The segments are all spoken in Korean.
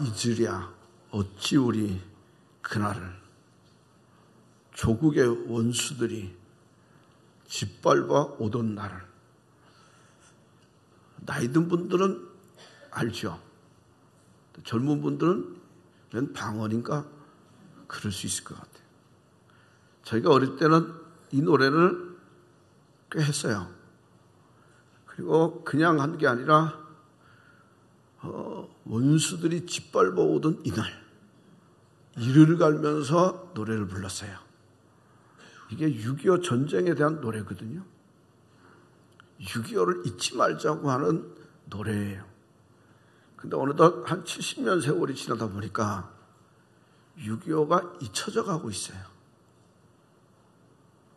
잊으랴 어찌 우리 그날을. 조국의 원수들이 짓밟아 오던 날을. 나이 든 분들은 알죠. 젊은 분들은 웬 방언인가 그럴 수 있을 것 같아요. 저희가 어릴 때는 이 노래를 꽤 했어요. 그리고 그냥 한 게 아니라 원수들이 짓밟아 오던 이날 이를 갈면서 노래를 불렀어요. 이게 6.25 전쟁에 대한 노래거든요. 6.25를 잊지 말자고 하는 노래예요. 근데 어느덧 한 70년 세월이 지나다 보니까 6.25가 잊혀져 가고 있어요.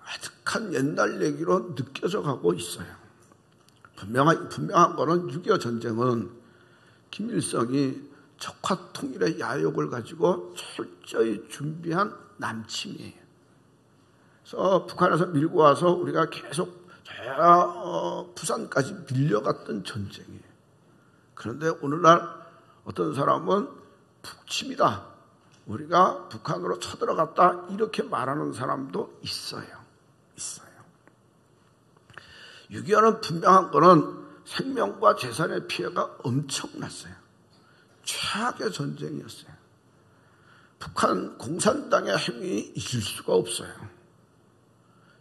아득한 옛날 얘기로 느껴져 가고 있어요. 분명한 거는 6.25 전쟁은 김일성이 적화 통일의 야욕을 가지고 철저히 준비한 남침이에요. 그래서 북한에서 밀고 와서 우리가 계속 부산까지 밀려갔던 전쟁이에요. 그런데 오늘날 어떤 사람은 북침이다. 우리가 북한으로 쳐들어갔다. 이렇게 말하는 사람도 있어요. 6.25는 분명한 거는 생명과 재산의 피해가 엄청났어요. 최악의 전쟁이었어요. 북한 공산당의 행위 잊을 수가 없어요.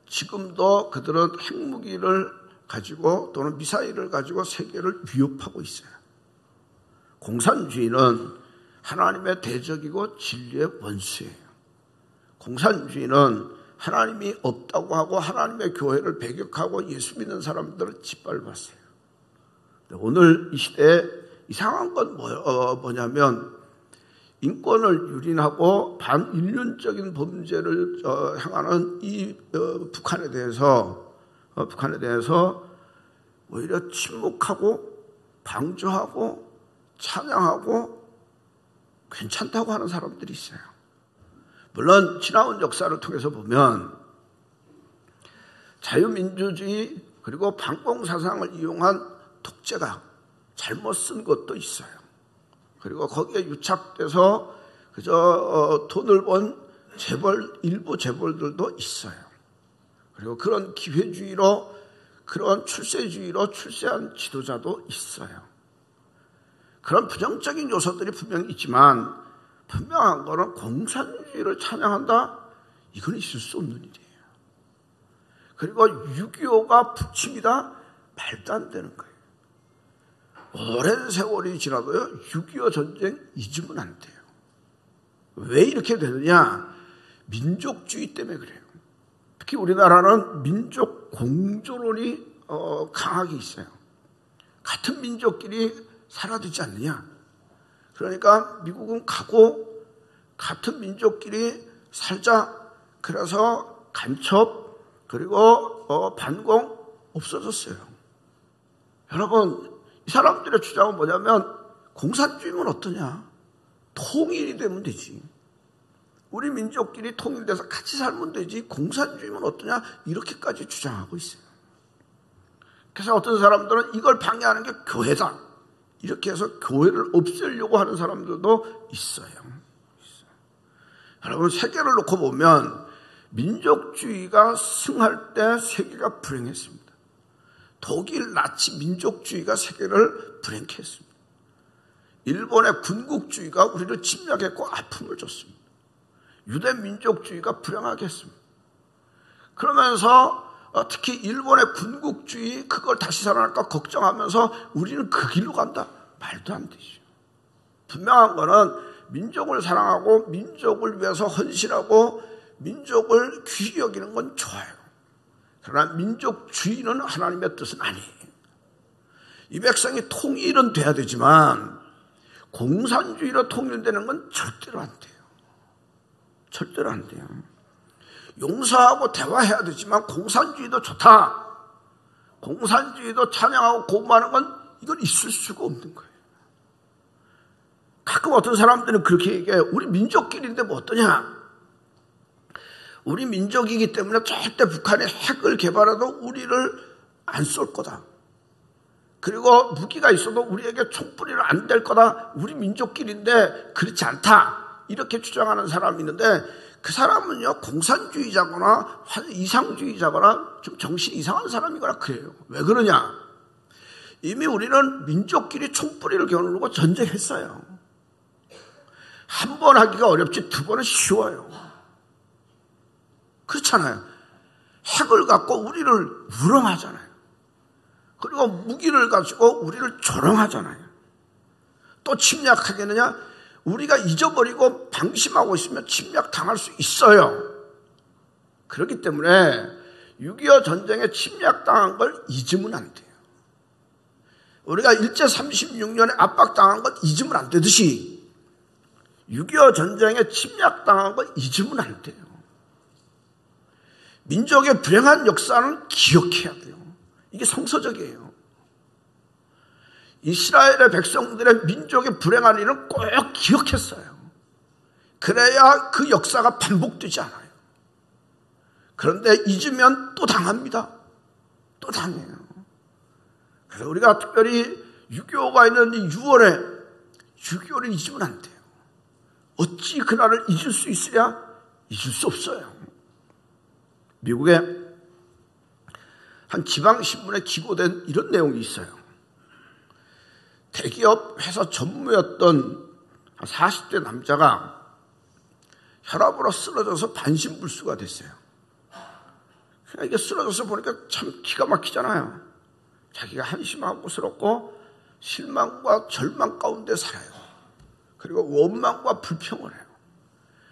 지금도 그들은 핵무기를 가지고 또는 미사일을 가지고 세계를 위협하고 있어요. 공산주의는 하나님의 대적이고 진리의 원수예요. 공산주의는 하나님이 없다고 하고 하나님의 교회를 배격하고 예수 믿는 사람들을 짓밟았어요. 오늘 이 시대에 이상한 건 뭐냐면 인권을 유린하고 반인륜적인 범죄를 행하는 이 북한에 대해서 오히려 침묵하고 방조하고 찬양하고 괜찮다고 하는 사람들이 있어요. 물론 지나온 역사를 통해서 보면 자유민주주의 그리고 반공사상을 이용한 독재가 잘못 쓴 것도 있어요. 그리고 거기에 유착돼서 그저 돈을 번 일부 재벌들도 있어요. 그리고 그런 기회주의로 그런 출세주의로 출세한 지도자도 있어요. 그런 부정적인 요소들이 분명히 있지만 분명한 거는 공산주의를 찬양한다? 이건 있을 수 없는 일이에요. 그리고 6.25가 북침이다? 말도 안 되는 거예요. 오랜 세월이 지나도요 6.25 전쟁 잊으면 안 돼요. 왜 이렇게 되느냐? 민족주의 때문에 그래요. 특히 우리나라는 민족 공존론이 강하게 있어요. 같은 민족끼리 살아야 되지 않느냐? 그러니까 미국은 가고 같은 민족끼리 살자. 그래서 간첩 그리고 반공 없어졌어요. 여러분 이 사람들의 주장은 뭐냐면 공산주의면 어떠냐? 통일이 되면 되지. 우리 민족끼리 통일돼서 같이 살면 되지. 공산주의면 어떠냐? 이렇게까지 주장하고 있어요. 그래서 어떤 사람들은 이걸 방해하는 게 교회다. 이렇게 해서 교회를 없애려고 하는 사람들도 있어요. 여러분 세계를 놓고 보면 민족주의가 승할 때 세계가 불행했습니다. 독일 나치 민족주의가 세계를 불행케 했습니다. 일본의 군국주의가 우리를 침략했고 아픔을 줬습니다. 유대 민족주의가 불행하게 했습니다. 그러면서 특히 일본의 군국주의 그걸 다시 살아날까 걱정하면서 우리는 그 길로 간다. 말도 안 되죠. 분명한 거는 민족을 사랑하고 민족을 위해서 헌신하고 민족을 귀히 여기는 건 좋아요. 그러나 민족주의는 하나님의 뜻은 아니에요. 이 백성이 통일은 돼야 되지만 공산주의로 통일되는 건 절대로 안 돼요. 절대로 안 돼요. 용서하고 대화해야 되지만 공산주의도 좋다. 공산주의도 찬양하고 고마하는 건 이건 있을 수가 없는 거예요. 가끔 어떤 사람들은 그렇게 얘기해요. 우리 민족끼리인데 뭐 어떠냐? 우리 민족이기 때문에 절대 북한이 핵을 개발해도 우리를 안 쏠 거다. 그리고 무기가 있어도 우리에게 총뿌리는 안 될 거다. 우리 민족끼리인데 그렇지 않다. 이렇게 주장하는 사람이 있는데 그 사람은요, 공산주의자거나 이상주의자거나 좀 정신이 이상한 사람이거나 그래요. 왜 그러냐? 이미 우리는 민족끼리 총뿌리를 겨누고 전쟁했어요. 한 번 하기가 어렵지 두 번은 쉬워요. 그렇잖아요. 핵을 갖고 우리를 우롱하잖아요. 그리고 무기를 가지고 우리를 조롱하잖아요. 또 침략하겠느냐? 우리가 잊어버리고 방심하고 있으면 침략당할 수 있어요. 그렇기 때문에 6.25 전쟁에 침략당한 걸 잊으면 안 돼요. 우리가 일제 36년에 압박당한 걸 잊으면 안 되듯이 6.25 전쟁에 침략당한 걸 잊으면 안 돼요. 민족의 불행한 역사는 기억해야 돼요. 이게 성서적이에요. 이스라엘의 백성들의 민족의 불행한 일은 꼭 기억했어요. 그래야 그 역사가 반복되지 않아요. 그런데 잊으면 또 당합니다. 또 당해요. 그래서 우리가 특별히 6.25가 있는 이 6월에 6.25를 잊으면 안 돼요. 어찌 그날을 잊을 수 있으랴? 잊을 수 없어요. 미국의 한 지방신문에 기고된 이런 내용이 있어요. 대기업 회사 전무였던 한 40대 남자가 혈압으로 쓰러져서 반신불수가 됐어요. 그러니까 이게 쓰러져서 보니까 참 기가 막히잖아요. 자기가 한심하고 실망과 절망 가운데 살아요. 그리고 원망과 불평을 해요.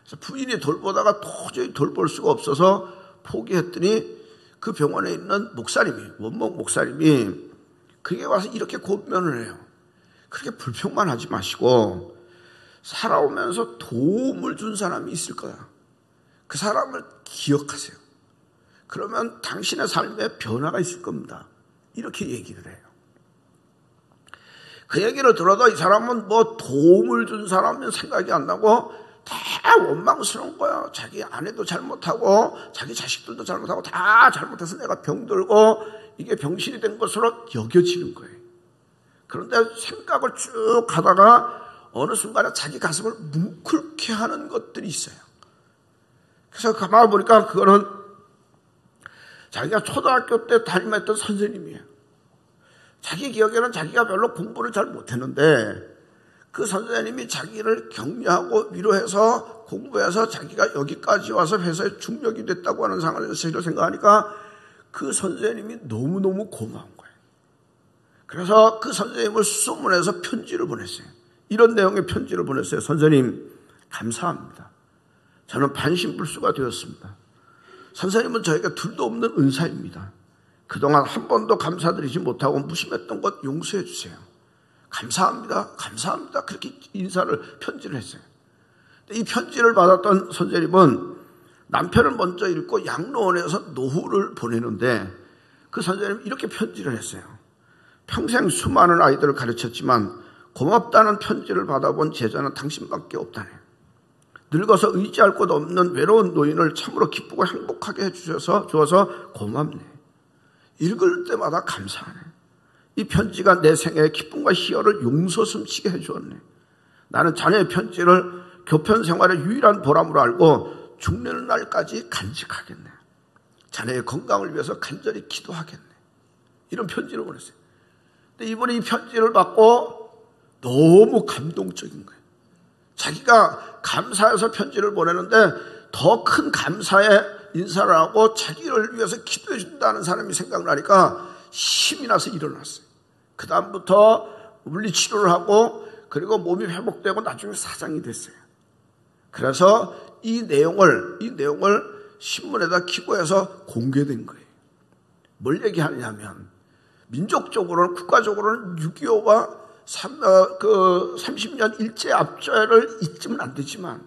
그래서 부인이 돌보다가 도저히 돌볼 수가 없어서 포기했더니 그 병원에 있는 목사님이, 원목 목사님이 그게 와서 이렇게 고면을 해요. 그렇게 불평만 하지 마시고 살아오면서 도움을 준 사람이 있을 거야. 그 사람을 기억하세요. 그러면 당신의 삶에 변화가 있을 겁니다. 이렇게 얘기를 해요. 그 얘기를 들어도 이 사람은 뭐 도움을 준 사람은 생각이 안 나고 다 원망스러운 거야. 자기 아내도 잘못하고 자기 자식들도 잘못하고 다 잘못해서 내가 병들고 이게 병신이 된 것으로 여겨지는 거예요. 그런데 생각을 쭉 하다가 어느 순간에 자기 가슴을 뭉클게 하는 것들이 있어요. 그래서 가만히 보니까 그거는 자기가 초등학교 때 담임했던 선생님이에요. 자기 기억에는 자기가 별로 공부를 잘 못했는데 그 선생님이 자기를 격려하고 위로해서 공부해서 자기가 여기까지 와서 회사에 중력이 됐다고 하는 상황에서 생각하니까 그 선생님이 너무너무 고마운 거예요. 그래서 그 선생님을 수소문해서 편지를 보냈어요. 이런 내용의 편지를 보냈어요. 선생님, 감사합니다. 저는 반신불수가 되었습니다. 선생님은 저에게 둘도 없는 은사입니다. 그동안 한 번도 감사드리지 못하고 무심했던 것 용서해 주세요. 감사합니다. 감사합니다. 그렇게 편지를 했어요. 이 편지를 받았던 선생님은 남편을 먼저 읽고 양로원에서 노후를 보내는데 그 선생님은 이렇게 편지를 했어요. 평생 수많은 아이들을 가르쳤지만 고맙다는 편지를 받아본 제자는 당신밖에 없다네. 늙어서 의지할 곳 없는 외로운 노인을 참으로 기쁘고 행복하게 해주셔서 고맙네. 읽을 때마다 감사하네. 이 편지가 내 생애의 기쁨과 희열을 용서숨치게 해주었네. 나는 자네의 편지를 교편 생활의 유일한 보람으로 알고 죽는 날까지 간직하겠네. 자네의 건강을 위해서 간절히 기도하겠네. 이런 편지를 보냈어요. 근데 이번에 이 편지를 받고 너무 감동적인 거예요. 자기가 감사해서 편지를 보내는데 더 큰 감사의 인사를 하고 자기를 위해서 기도해 준다는 사람이 생각나니까 힘이 나서 일어났어요. 그 다음부터 물리치료를 하고 그리고 몸이 회복되고 나중에 사장이 됐어요. 그래서 이 내용을 신문에다 기고해서 공개된 거예요. 뭘 얘기하냐면 민족적으로는 국가적으로는 6.25와 30년 일제 압제를 잊으면 안 되지만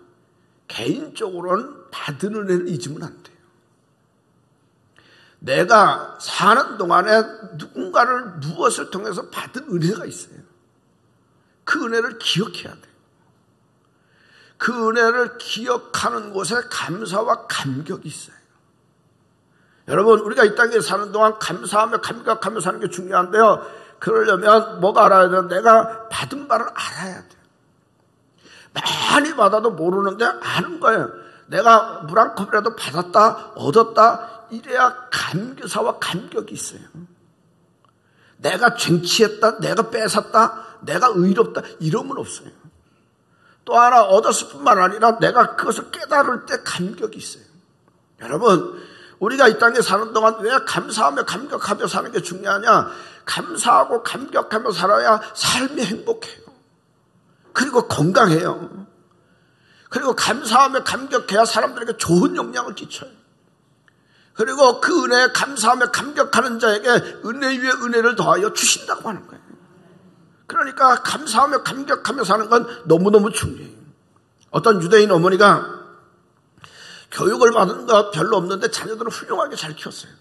개인적으로는 받은 은혜를 잊으면 안 돼요. 내가 사는 동안에 누군가를 무엇을 통해서 받은 은혜가 있어요. 그 은혜를 기억해야 돼요. 그 은혜를 기억하는 곳에 감사와 감격이 있어요. 여러분, 우리가 이 땅에 사는 동안 감사하며 감격하며 사는 게 중요한데요. 그러려면 뭐가 알아야 돼? 내가 받은 바를 알아야 돼. 많이 받아도 모르는데 아는 거예요. 내가 물 한 컵이라도 받았다, 얻었다, 이래야 감사와 감격이 있어요. 내가 쟁취했다, 내가 뺏었다, 내가 의롭다, 이러면 없어요. 또 하나 얻었을 뿐만 아니라 내가 그것을 깨달을 때 감격이 있어요. 여러분, 우리가 이 땅에 사는 동안 왜 감사하며 감격하며 사는 게 중요하냐? 감사하고 감격하며 살아야 삶이 행복해요. 그리고 건강해요. 그리고 감사하며 감격해야 사람들에게 좋은 영향을 끼쳐요. 그리고 그 은혜에 감사하며 감격하는 자에게 은혜 위에 은혜를 더하여 주신다고 하는 거예요. 그러니까 감사하며 감격하며 사는 건 너무너무 중요해요. 어떤 유대인 어머니가 교육을 받은 거 별로 없는데 자녀들은 훌륭하게 잘 키웠어요.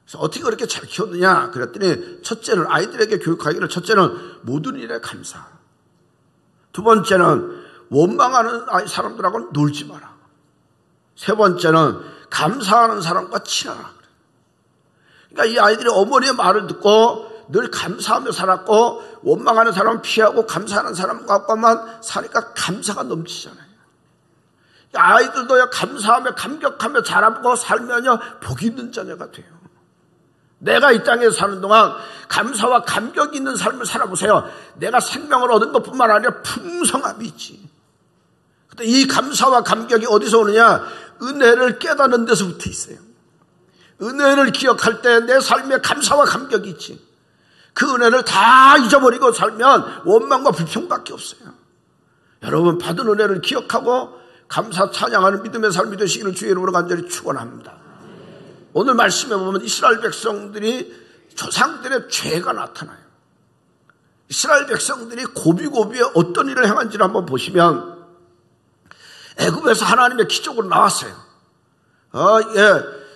그래서 어떻게 그렇게 잘 키웠느냐 그랬더니 첫째는 아이들에게 교육하기를 첫째는 모든 일에 감사. 두 번째는 원망하는 사람들하고는 놀지 마라. 세 번째는 감사하는 사람과 친하라. 그러니까 이 아이들이 어머니의 말을 듣고 늘 감사하며 살았고 원망하는 사람은 피하고 감사하는 사람과만 사니까 감사가 넘치잖아요. 아이들도요 감사하며 감격하며 자라고 살면요 복이 있는 자녀가 돼요. 내가 이 땅에 사는 동안 감사와 감격이 있는 삶을 살아보세요. 내가 생명을 얻은 것뿐만 아니라 풍성함이 있지. 근데 이 감사와 감격이 어디서 오느냐? 은혜를 깨닫는 데서부터 있어요. 은혜를 기억할 때 내 삶에 감사와 감격이 있지. 그 은혜를 다 잊어버리고 살면 원망과 불평밖에 없어요. 여러분, 받은 은혜를 기억하고 감사 찬양하는 믿음의 삶이 되시기를 주의 이름으로 간절히 축원합니다. 오늘 말씀에 보면 이스라엘 백성들이 조상들의 죄가 나타나요. 이스라엘 백성들이 고비고비에 어떤 일을 행한지를 한번 보시면 애굽에서 하나님의 기적으로 나왔어요.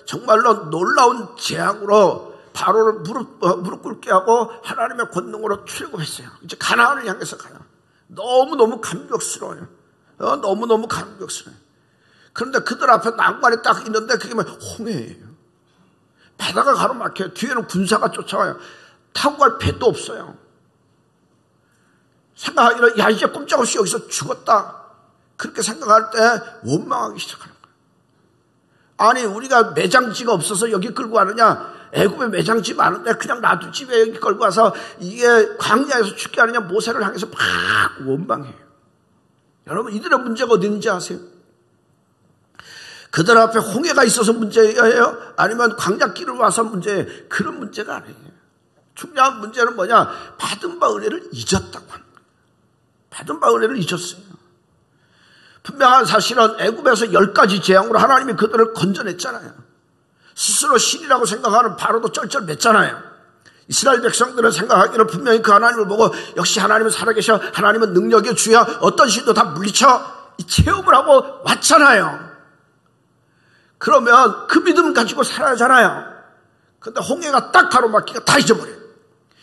정말로 놀라운 재앙으로 바로를 무릎 꿇게 하고 하나님의 권능으로 출애굽했어요. 이제 가나안을 향해서 가요. 너무너무 감격스러워요. 너무너무 감격스러워요. 그런데 그들 앞에 난관이 딱 있는데 그게 홍해예요. 바다가 가로막혀요. 뒤에는 군사가 쫓아와요. 타고 갈 배도 없어요. 생각하기를 야 이제 꼼짝없이 여기서 죽었다. 그렇게 생각할 때 원망하기 시작하는 거예요. 아니 우리가 매장지가 없어서 여기 끌고 가느냐. 애굽에 매장지 많은데 그냥 놔두지 왜 여기 끌고 와서 이게 광야에서 죽게 하느냐. 모세를 향해서 막 원망해요. 여러분 이들의 문제가 어디 있는지 아세요? 그들 앞에 홍해가 있어서 문제예요? 아니면 광야길을 와서 문제예요? 그런 문제가 아니에요. 중요한 문제는 뭐냐? 받은 바 은혜를 잊었다고 합니다. 받은 바 은혜를 잊었어요. 분명한 사실은 애굽에서 10가지 재앙으로 하나님이 그들을 건져냈잖아요. 스스로 신이라고 생각하는 바로도 쩔쩔맸잖아요. 이스라엘 백성들은 생각하기를 분명히 그 하나님을 보고 역시 하나님은 살아계셔, 하나님은 능력의 주야, 어떤 신도 다 물리쳐, 이 체험을 하고 왔잖아요. 그러면 그 믿음 가지고 살아야 하잖아요. 근데 홍해가 딱 가로막히니까 다 잊어버려요.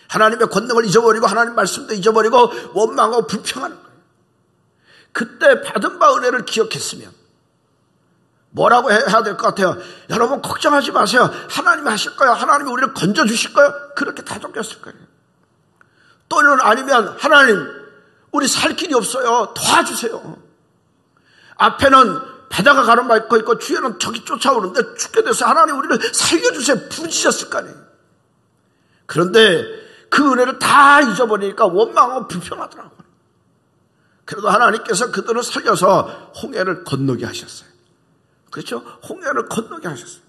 하나님의 권능을 잊어버리고 하나님 말씀도 잊어버리고 원망하고 불평하는 거예요. 그때 받은 바 은혜를 기억했으면 뭐라고 해야 될 것 같아요? 여러분 걱정하지 마세요. 하나님이 하실 거예요. 하나님이 우리를 건져주실 거예요. 그렇게 다독였을 거예요. 또는 아니면 하나님 우리 살 길이 없어요. 도와주세요. 앞에는 바다가 가로막혀 있고 뒤에는 적이 쫓아오는데 죽게 돼서 하나님 우리를 살려주세요. 부르짖었을 거 아니에요. 그런데 그 은혜를 다 잊어버리니까 원망하고 불평하더라고요. 그래도 하나님께서 그들을 살려서 홍해를 건너게 하셨어요. 그렇죠? 홍해를 건너게 하셨어요.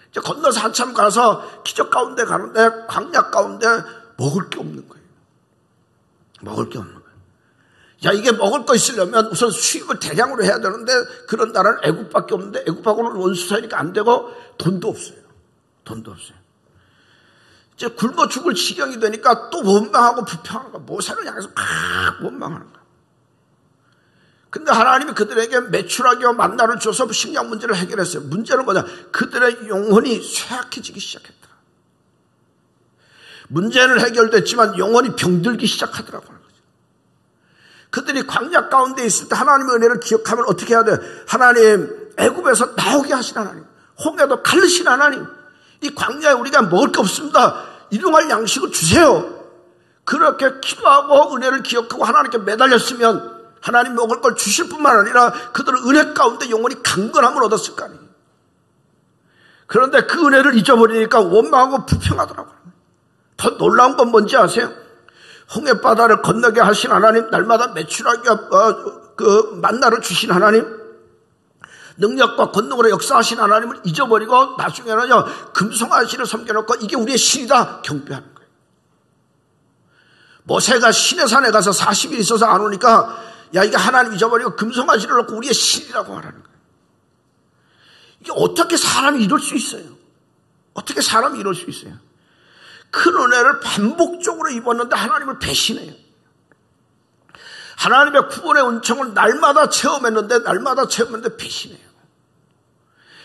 이제 건너서 한참 가서 기적 가운데 가는데 광야 가운데 먹을 게 없는 거예요. 먹을 게 없는 거예요. 야, 이게 먹을 거 있으려면 우선 수입을 대량으로 해야 되는데 그런 나라는 애굽밖에 없는데 애굽하고는 원수 사이니까 안 되고 돈도 없어요. 돈도 없어요. 이제 굶어 죽을 지경이 되니까 또 원망하고 불평하는 거야. 모세를 향해서 막 원망하는 거야. 근데 하나님이 그들에게 메추라기와 만나를 줘서 식량 문제를 해결했어요. 문제는 뭐냐? 그들의 영혼이 쇠약해지기 시작했다. 문제는 해결됐지만 영혼이 병들기 시작하더라고요. 그들이 광야 가운데 있을 때 하나님의 은혜를 기억하면 어떻게 해야 돼요? 하나님, 애굽에서 나오게 하신 하나님, 홍해도 가르신 하나님, 이 광야에 우리가 먹을 게 없습니다. 일용할 양식을 주세요. 그렇게 기도하고 은혜를 기억하고 하나님께 매달렸으면 하나님 먹을 걸 주실 뿐만 아니라 그들은 은혜 가운데 영원히 강건함을 얻었을 거 아니에요. 그런데 그 은혜를 잊어버리니까 원망하고 불평하더라고요. 더 놀라운 건 뭔지 아세요? 홍해바다를 건너게 하신 하나님, 날마다 매출하게 만나를 주신 하나님, 능력과 권능으로 역사하신 하나님을 잊어버리고 나중에는요 금송아지 신을 섬겨놓고 이게 우리의 신이다 경배하는 거예요. 모세가 시내 산에 가서 40일 있어서 안 오니까 야 이게 하나님 잊어버리고 금송아지 신을 놓고 우리의 신이라고 하라는 거예요. 이게 어떻게 사람이 이럴 수 있어요? 어떻게 사람이 이럴 수 있어요? 큰 은혜를 반복적으로 입었는데 하나님을 배신해요. 하나님의 구원의 은총을 날마다 체험했는데 배신해요.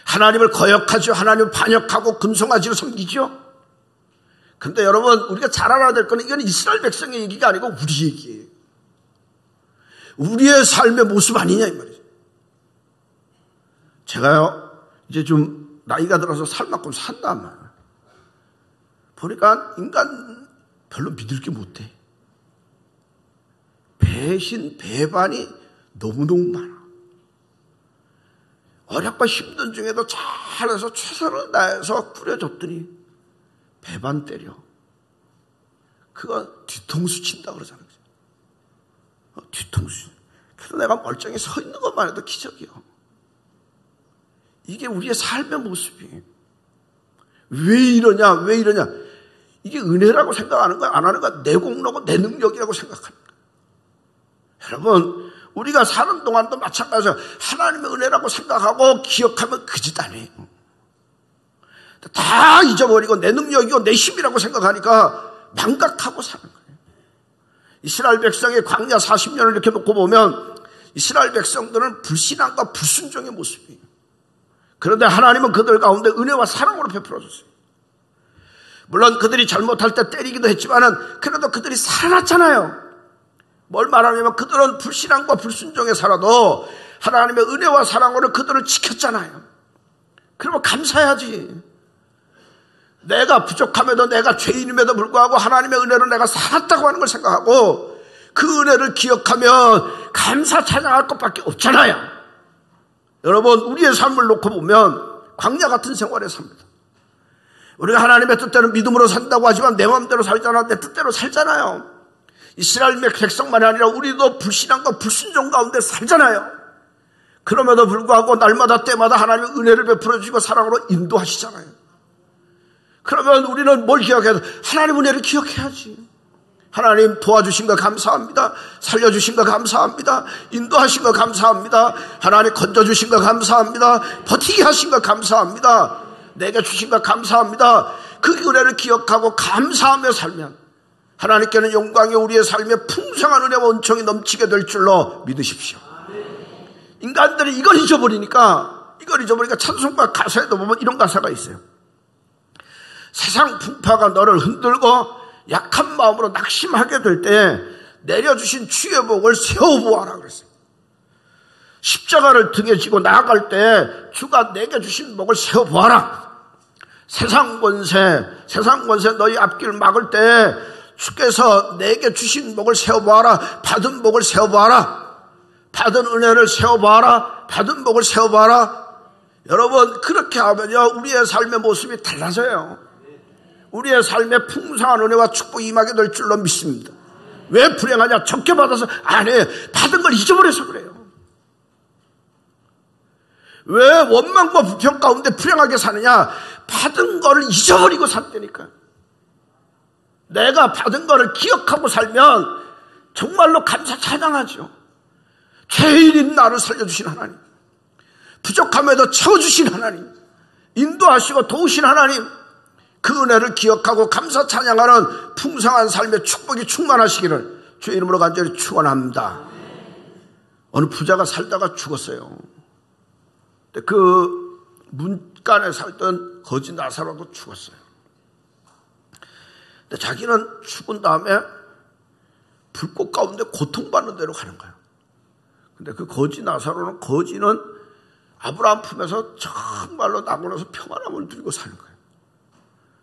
하나님을 거역하죠. 하나님을 반역하고 금송아지를 섬기죠. 그런데 여러분 우리가 잘 알아야 될 거는 이건 이스라엘 백성의 얘기가 아니고 우리 얘기예요. 우리의 삶의 모습 아니냐 이 말이죠. 제가요 이제 좀 나이가 들어서 살 만큼 산단 말이에요. 보니까 인간 별로 믿을 게 못해. 배신, 배반이 너무너무 많아. 어렵고 힘든 중에도 잘해서 최선을 다해서 꾸려줬더니 배반 때려. 그거 뒤통수 친다 그러잖아요. 뒤통수. 그래서 내가 멀쩡히 서 있는 것만 해도 기적이야. 이게 우리의 삶의 모습이에요. 왜 이러냐? 이게 은혜라고 생각하는 거야? 안 하는 거야? 내 공로고 내 능력이라고 생각하는 거야. 여러분 우리가 사는 동안도 마찬가지로 하나님의 은혜라고 생각하고 기억하면 그 짓 아니에요. 다 잊어버리고 내 능력이고 내 힘이라고 생각하니까 망각하고 사는 거예요. 이스라엘 백성의 광야 40년을 이렇게 놓고 보면 이스라엘 백성들은 불신앙과 불순종의 모습이에요. 그런데 하나님은 그들 가운데 은혜와 사랑으로 베풀어 줬어요. 물론 그들이 잘못할 때 때리기도 했지만은 그래도 그들이 살아났잖아요. 뭘 말하냐면 그들은 불신앙과 불순종에 살아도 하나님의 은혜와 사랑으로 그들을 지켰잖아요. 그러면 감사해야지. 내가 부족함에도 내가 죄인임에도 불구하고 하나님의 은혜로 내가 살았다고 하는 걸 생각하고 그 은혜를 기억하면 감사 찬양할 것밖에 없잖아요. 여러분 우리의 삶을 놓고 보면 광야 같은 생활에 삽니다. 우리가 하나님의 뜻대로 믿음으로 산다고 하지만 내 마음대로 살잖아. 내 뜻대로 살잖아요. 이스라엘 백성만이 아니라 우리도 불신앙과 불순종 가운데 살잖아요. 그럼에도 불구하고 날마다 때마다 하나님의 은혜를 베풀어 주시고 사랑으로 인도하시잖아요. 그러면 우리는 뭘 기억해야 돼? 하나님 은혜를 기억해야지. 하나님 도와주신 거 감사합니다. 살려주신 거 감사합니다. 인도하신 거 감사합니다. 하나님 건져주신 거 감사합니다. 버티게 하신 거 감사합니다. 내게 주신 거 감사합니다. 그 은혜를 기억하고 감사하며 살면 하나님께는 영광이 우리의 삶에 풍성한 은혜와 은총이 넘치게 될 줄로 믿으십시오. 인간들이 이걸 잊어버리니까 찬송가 가사에도 보면 이런 가사가 있어요. 세상 풍파가 너를 흔들고 약한 마음으로 낙심하게 될 때 내려주신 주의 복을 세워보아라 그랬어요. 십자가를 등에 지고 나아갈 때 주가 내게 주신 복을 세워보아라. 세상 권세 너희 앞길 막을 때 주께서 내게 주신 복을 세워보아라. 받은 복을 세워보아라. 받은 은혜를 세워보아라. 받은 복을 세워보아라. 여러분 그렇게 하면요 우리의 삶의 모습이 달라져요. 우리의 삶에 풍성한 은혜와 축복이 임하게 될 줄로 믿습니다. 왜 불행하냐? 적게 받아서 안 해. 받은 걸 잊어버려서 그래요. 왜 원망과 불평 가운데 불행하게 사느냐? 받은 거를 잊어버리고 산다니까. 내가 받은 거를 기억하고 살면 정말로 감사 찬양하죠. 죄인인 나를 살려주신 하나님, 부족함에도 채워주신 하나님, 인도하시고 도우신 하나님, 그 은혜를 기억하고 감사 찬양하는 풍성한 삶의 축복이 충만하시기를 주의 이름으로 간절히 축원합니다. 어느 부자가 살다가 죽었어요. 근데 그 문간에 살던 거지 나사로도 죽었어요. 근데 자기는 죽은 다음에 불꽃 가운데 고통받는 데로 가는 거예요. 근데 그 거지는 아브라함 품에서 정말로 낙원에서 평안함을 누리고 사는 거예요.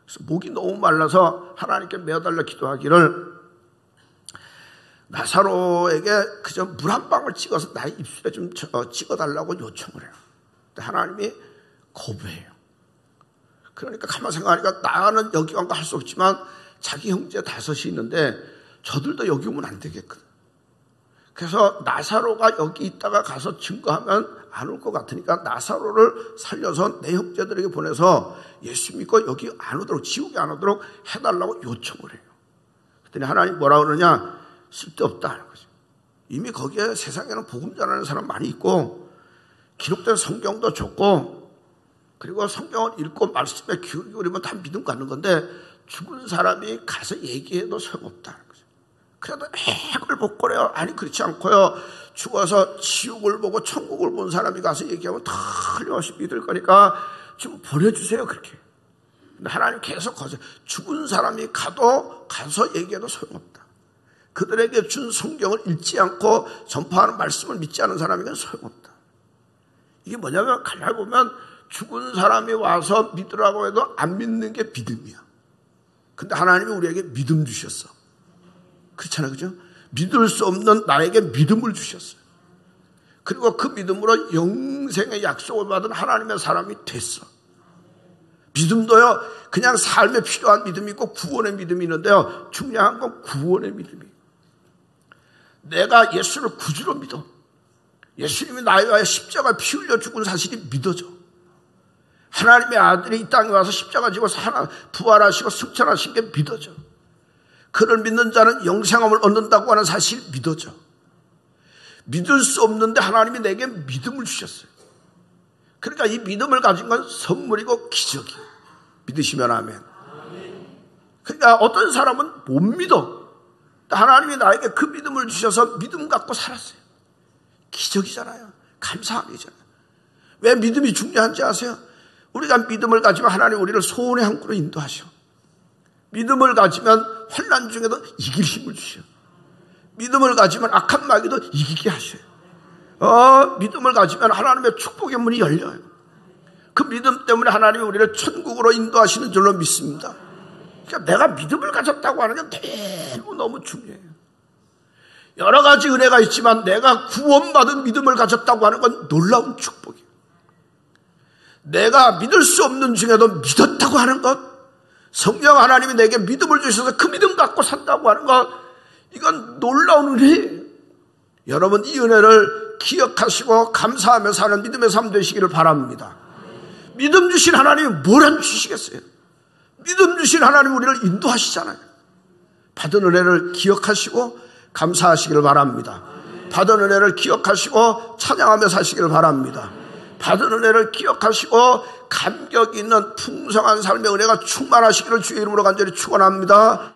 그래서 목이 너무 말라서 하나님께 매달려 기도하기를 나사로에게 그저 물 한 방울 찍어서 나의 입술에 좀 찍어달라고 요청을 해요. 근데 하나님이 거부해요. 그러니까 가만 생각하니까 나는 여기 간 거 할 수 없지만 자기 형제 5이 있는데 저들도 여기 오면 안 되겠거든. 그래서 나사로가 여기 있다가 가서 증거하면 안 올 것 같으니까 나사로를 살려서 내 형제들에게 보내서 예수 믿고 여기 안 오도록, 지옥에 안 오도록 해달라고 요청을 해요. 그랬더니 하나님 뭐라 그러냐? 쓸데없다 하는 거죠. 이미 거기에 세상에는 복음 전하는 사람 많이 있고 기록된 성경도 좋고 그리고 성경을 읽고 말씀에 기울이면 다 믿음 갖는 건데 죽은 사람이 가서 얘기해도 소용없다 하는 거죠. 그래도 핵을 복거려요. 아니 그렇지 않고요. 죽어서 지옥을 보고 천국을 본 사람이 가서 얘기하면 다 틀림없이 믿을 거니까 좀 보내주세요. 그렇게. 근데 하나님 계속 거절. 죽은 사람이 가서 얘기해도 소용없다. 그들에게 준 성경을 읽지 않고 전파하는 말씀을 믿지 않은 사람에게는 소용없다. 이게 뭐냐면 가만히 보면 죽은 사람이 와서 믿으라고 해도 안 믿는 게 믿음이야. 근데 하나님이 우리에게 믿음 주셨어. 그렇잖아요. 그죠? 믿을 수 없는 나에게 믿음을 주셨어요. 그리고 그 믿음으로 영생의 약속을 받은 하나님의 사람이 됐어. 믿음도요, 그냥 삶에 필요한 믿음이 있고 구원의 믿음이 있는데요, 중요한 건 구원의 믿음이에요. 내가 예수를 구주로 믿어. 예수님이 나에 위하여 십자가 피 흘려 죽은 사실이 믿어져. 하나님의 아들이 이 땅에 와서 십자가 지고 부활하시고 승천하신 게 믿어져. 그를 믿는 자는 영생함을 얻는다고 하는 사실이 믿어져. 믿을 수 없는데 하나님이 내게 믿음을 주셨어요. 그러니까 이 믿음을 가진 건 선물이고 기적이에요. 믿으시면 아멘. 그러니까 어떤 사람은 못 믿어. 하나님이 나에게 그 믿음을 주셔서 믿음 갖고 살았어요. 기적이잖아요. 감사한 일이잖아요. 왜 믿음이 중요한지 아세요? 우리가 믿음을 가지면 하나님 우리를 소원의 한 구로 인도하셔. 믿음을 가지면 환난 중에도 이길 힘을 주셔. 믿음을 가지면 악한 마귀도 이기게 하셔요. 믿음을 가지면 하나님의 축복의 문이 열려요. 그 믿음 때문에 하나님이 우리를 천국으로 인도하시는 줄로 믿습니다. 그러니까 내가 믿음을 가졌다고 하는 게 너무 중요해요. 여러 가지 은혜가 있지만 내가 구원받은 믿음을 가졌다고 하는 건 놀라운 축복이에요. 내가 믿을 수 없는 중에도 믿었다고 하는 것, 성령 하나님이 내게 믿음을 주셔서 그 믿음 갖고 산다고 하는 것, 이건 놀라운 은혜예요. 여러분 이 은혜를 기억하시고 감사하며 사는 믿음의 삶 되시기를 바랍니다. 믿음 주신 하나님이 뭘 안 주시겠어요? 믿음 주신 하나님 우리를 인도하시잖아요. 받은 은혜를 기억하시고 감사하시기를 바랍니다. 받은 은혜를 기억하시고 찬양하며 사시기를 바랍니다. 받은 은혜를 기억하시고 감격 있는 풍성한 삶의 은혜가 충만하시기를 주의 이름으로 간절히 축원합니다.